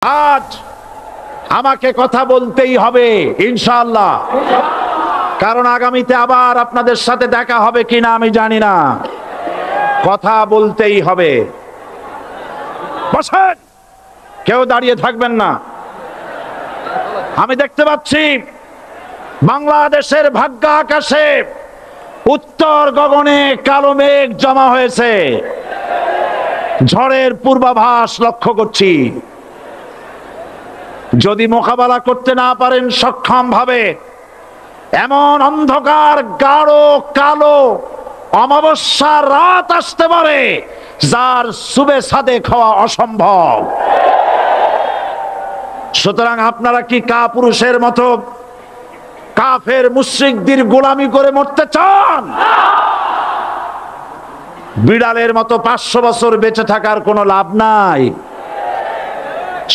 আজ আমাকে কথা বলতেই হবে ইনশাআল্লাহ, কারণ আগামীতে আবার আপনাদের সাথে দেখা হবে কিনা আমি জানি না। কথা বলতেই হবে। বসেন, কেউ দাঁড়িয়ে থাকবেন না। আমি দেখতে পাচ্ছি বাংলাদেশের ভাগ্য আকাশে উত্তর গগনে কালো মেঘ জমা হয়েছে, ঝড়ের পূর্বাভাস লক্ষ্য করছি। যদি মোকাবেলা করতে না পারেন সক্ষম ভাবে, এমন অন্ধকার গাঢ় কালো অমাবস্যার রাত আসতে পারে যার সুবে সাদেক হওয়া অসম্ভব। সুতরাং আপনারা কি কাপুরুষের মতো কাফের মুশরিকদের গোলামি করে মরতে চান? বিড়ালের মতো 500 বছর বেঁচে থাকার কোনো লাভ নাই।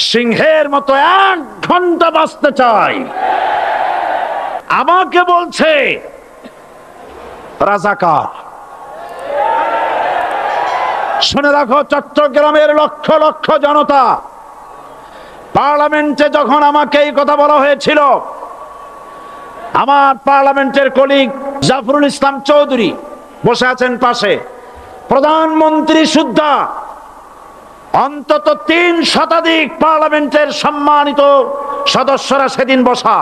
সিংহের মতো 1 ঘন্টা বাঁচতে চাই। আমাকে বলছে রাজাকার। শুনে রাখো, চট্টগ্রামের লক্ষ লক্ষ জনতা, পার্লামেন্টে যখন আমাকে এই কথা বলা হয়েছিল, আমার পার্লামেন্টের কলিগ জাফরুল ইসলাম চৌধুরী বসে আছেন পাশে, প্রধানমন্ত্রী সুদ্ধা, অন্তত 3 শতাধিক পার্লামেন্টের সম্মানিত সদস্যরা সেদিন বসা।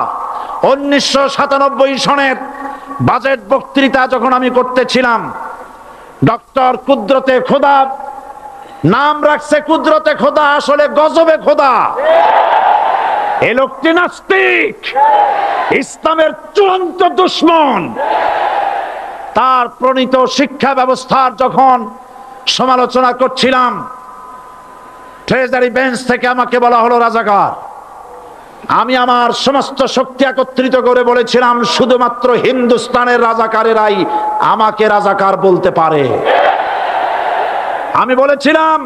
1997 সনের বাজেট বক্তৃতা যখন আমি করতেছিলাম, ডক্টর কুদরতে খোদা, নাম রাখছে কুদরতে খোদা, আসলে গজবে খোদা। এ লোকটি নাস্তিক, ইসলামের চূড়ান্ত দুশমন। তার প্রণীত শিক্ষা ব্যবস্থার যখন সমালোচনা করছিলাম, ট্রেজারি বেঞ্চ থেকে আমাকে বলা হলো রাজাকার। আমি আমার সমস্ত শক্তি একত্রিত করে বলেছিলাম, শুধুমাত্র হিন্দুস্তানের রাজাকারেরাই আমাকে রাজাকার বলতে পারে। আমি বলেছিলাম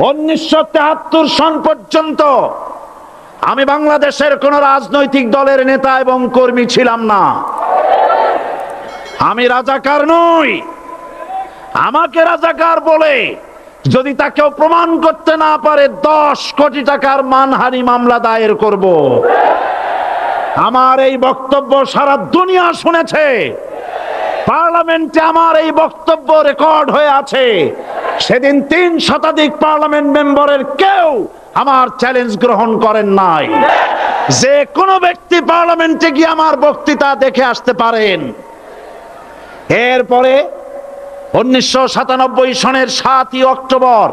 1973 সন পর্যন্ত আমি বাংলাদেশের কোন রাজনৈতিক দলের নেতা এবং কর্মী ছিলাম না। আমি রাজাকার নই। আমাকে রাজাকার বলে যদি তাকেও প্রমাণ করতে না পারে, 10 কোটি টাকার মানহানি মামলা দায়ের করব। আমার এই বক্তব্য সারা দুনিয়া শুনেছে। পার্লামেন্টে আমার এই বক্তব্য রেকর্ড হয়ে আছে। সেদিন 3 শতাধিক পার্লামেন্ট মেম্বারের কেউ আমার চ্যালেঞ্জ গ্রহণ করেন নাই। যে কোনো ব্যক্তি পার্লামেন্টে গিয়ে আমার বক্তৃতা দেখে আসতে পারেন। এরপরে 1997 সনের 7ই অক্টোবর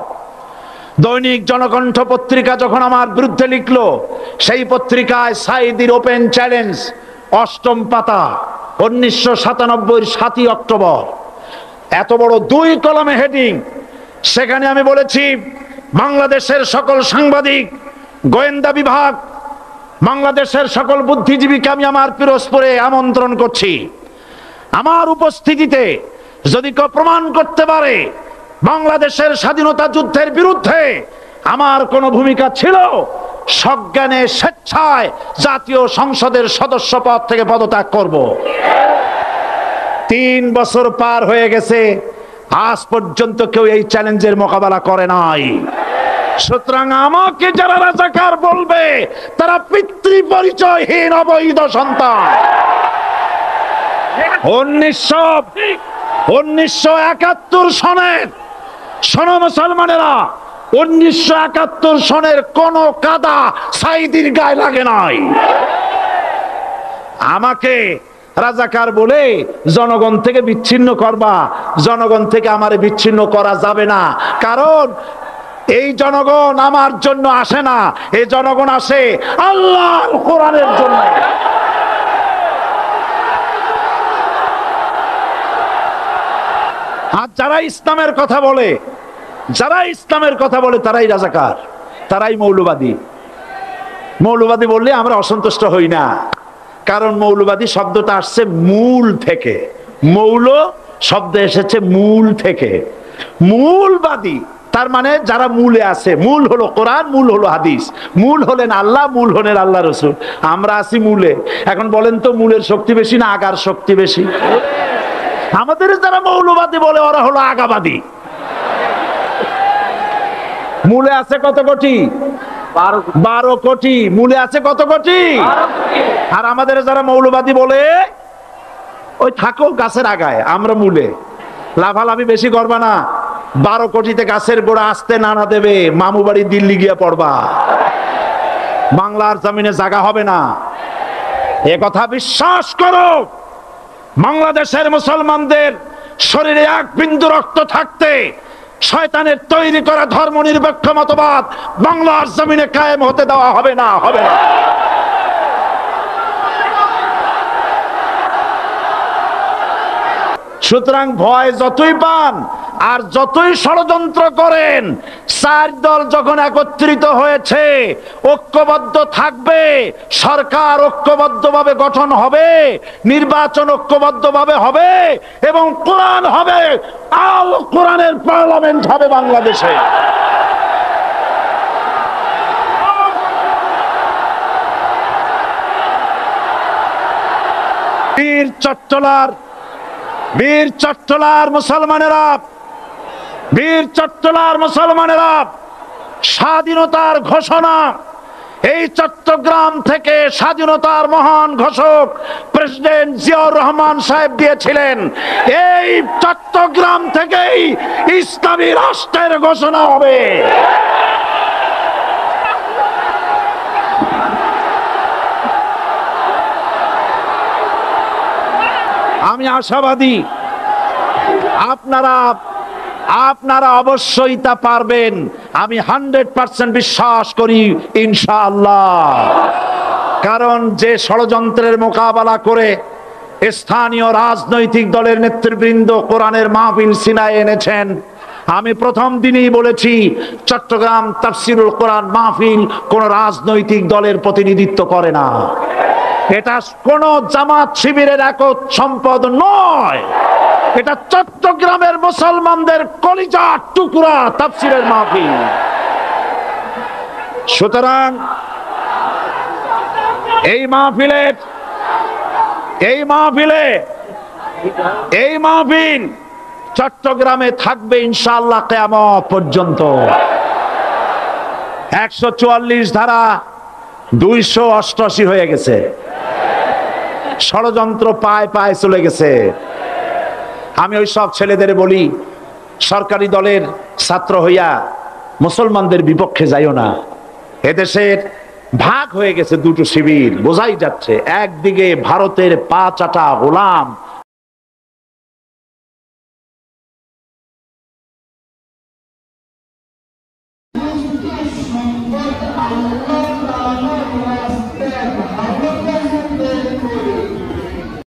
দৈনিক জনকণ্ঠ পত্রিকা যখন আমার বিরুদ্ধে লিখলো, সেই পত্রিকায় সাইদির ওপেন চ্যালেঞ্জ 8ম পাতা, 1997 7ই অক্টোবর, এত বড় 2 কলমে হেডিং। সেখানে আমি বলেছি, বাংলাদেশের সকল সাংবাদিক, গোয়েন্দা বিভাগ, বাংলাদেশের সকল বুদ্ধিজীবীকে আমি আমার পিরোজপুরে আমন্ত্রণ করছি। আমার উপস্থিতিতে যদি কেউ প্রমাণ করতে পারে বাংলাদেশের স্বাধীনতা যুদ্ধের বিরুদ্ধে আমার কোনো ভূমিকা ছিল, সজ্ঞানে স্বেচ্ছায় জাতীয় সংসদের সদস্য পদ থেকে পদত্যাগ করব। 3 বছর পার হয়ে গেছে, আজ পর্যন্ত কেউ এই চ্যালেঞ্জের মোকাবেলা করে নাই। সুতরাং আমাকে যারা রাজাকার বলবে, তারা পিতৃ পরিচয়হীন অবৈধ সন্তান। 1971 সনের, শোনো মুসলমানেরা, 1971 সনের কোন কাদা সাইদির গায়ে লাগে নাই। আমাকে রাজাকার বলে জনগণ থেকে বিচ্ছিন্ন করবা, জনগণ থেকে আমারে বিচ্ছিন্ন করা যাবে না। কারণ এই জনগণ আমার জন্য আসে না, এই জনগণ আসে আল্লাহর কোরআনের জন্য। আর যারা ইসলামের কথা বলে, যারা ইসলামের কথা বলে, তারাই রাজাকার, তারাই মৌলবাদী। মৌলবাদী বললে আমরা অসন্তুষ্ট হই না, কারণ মৌলবাদী শব্দটা আসছে মূল থেকে। মৌল শব্দ এসেছে মূল থেকে। মূলবাদী তার মানে যারা মূলে আছে। মূল হলো কোরআন, মূল হলো হাদিস, মূল হলেন আল্লাহ, মূল হলেন আল্লাহ রসুল। আমরা আছি মূলে। এখন বলেন তো, মূলের শক্তি বেশি না আগার শক্তি বেশি? আমাদের যারা মৌলবাদী বলে ওরা হলো আগাবাদী। মূলে আছে কত কোটি? 12 কোটি। মূলে আছে কত কোটি? আর আমাদের যারা মৌলবাদী বলে ওই থাকো গাছের আগায়, আমরা মূলে। লাফালাফি বেশি করবা না, 12 কোটিতে গাছের গোড়া আসতে নানা দেবে, মামু বাড়ি দিল্লি গিয়ে পড়বা, বাংলার জমিনে জায়গা হবে না। এ কথা বিশ্বাস করো। বাংলাদেশের মুসলমানদের শরীরে এক বিন্দু রক্ত থাকতে শয়তানের তৈরি করা ধর্ম নিরপেক্ষ মতবাদ বাংলার জমিনে কায়েম হতে দেওয়া হবে না, হবে না। সুতরাং ভয় যতই পান আর যতই ষড়যন্ত্র করেন, 4 দল যখন একত্রিত হয়েছে, ঐক্যবদ্ধ থাকবে, সরকার ঐক্যবদ্ধভাবে গঠন হবে, নির্বাচন ঐক্যবদ্ধভাবে হবে এবং কোরআন হবে, আল কোরআনের পার্লামেন্ট হবে বাংলাদেশে। বীর চট্টলার মুসলমানেরা, বীর চট্টলার মুসলমানেরা স্বাধীনতার ঘোষণা এই চট্টগ্রাম থেকে স্বাধীনতার মহান ঘোষক প্রেসিডেন্ট জিয়াউর রহমান সাহেব দিয়েছিলেন। এই চট্টগ্রাম থেকেই ইসলামী রাষ্ট্রের ঘোষণা হবে। আমি আশাবাদী আপনারা অবশ্যই তা পারবেন। আমি 100% বিশ্বাস করি ইনশাআল্লাহ। কারণ যে ষড়যন্ত্রের মোকাবেলা করে স্থানীয় রাজনৈতিক দলের নেতৃবৃন্দ কোরআনের মাহফিল সিনায় এনেছেন, আমি প্রথম দিনই বলেছি চট্টগ্রাম তাফসিরুল কোরআন মাহফিল কোন রাজনৈতিক দলের প্রতিনিধিত্ব করে না। এটা কোন জামাত শিবিরের একক সম্পদ নয়, এটা চট্টগ্রামের মুসলমানদের কলিজার টুকরা তাফসিরের মাহফিল। সুতরাং এই মাহফিল চট্টগ্রামে থাকবে ইনশাআল্লাহ কিয়ামত পর্যন্ত। 144 ধারা 288 হয়ে গেছে, ষড়যন্ত্র পায় পায় চলে গেছে। আমি ওই সব ছেলেদের বলি, সরকারি দলের ছাত্র হইয়া মুসলমানদের বিপক্ষে যাইও না। এদেশের ভাগ হয়ে গেছে দুটো শিবির, বোঝাই যাচ্ছে। একদিকে ভারতের পা চাটা গোলাম,